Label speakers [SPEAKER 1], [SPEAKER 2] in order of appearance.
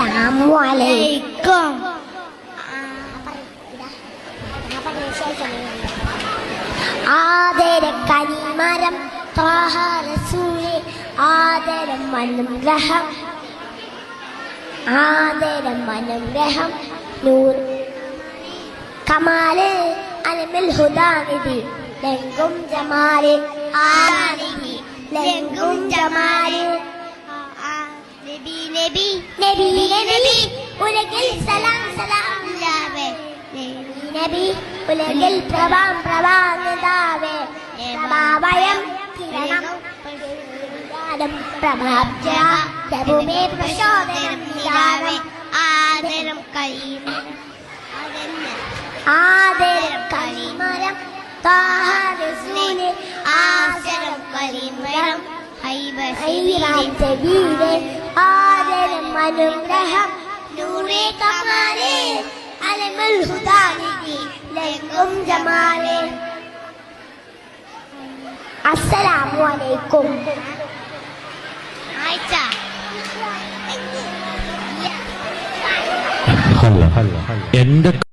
[SPEAKER 1] അസ്സലാമു അലൈക്കും. ആദരം കനിമരം ത്വാഹ റസൂലേ, ആദരം അനുഗ്രഹം, ആദരം അനുഗ്രഹം, നൂർ കമാല് അലമിൽ ഹുദാനിധി, ലംഘും ജമാല് ആനിധി, ലംഘും ജമാല് നബി നബി നബി നബി ഉലകിൽ സലാം സലാം ലാവേ, നബി നബി ഉലകിൽ പ്രഭാം പ്രഭാനിതാവേ, പ്രഭാവയം കിരണം പ്രഭാബ്ജ പ്രഭുമേ പ്രചോദനം നിലാവേ, ആദരം കരീമരം, ആദരം കരീമരം ത്വാഹ റസൂലേ, ആദരം കരീമരം ഹൈബീരേ, ആദരം അനുഗ്രഹം, നൂറേ കമാലേ അലമുൽ ഹുദാനിധി, ലംഘും ജമാലേ. അസ്സലാമു അലൈക്കും.
[SPEAKER 2] എന്റെ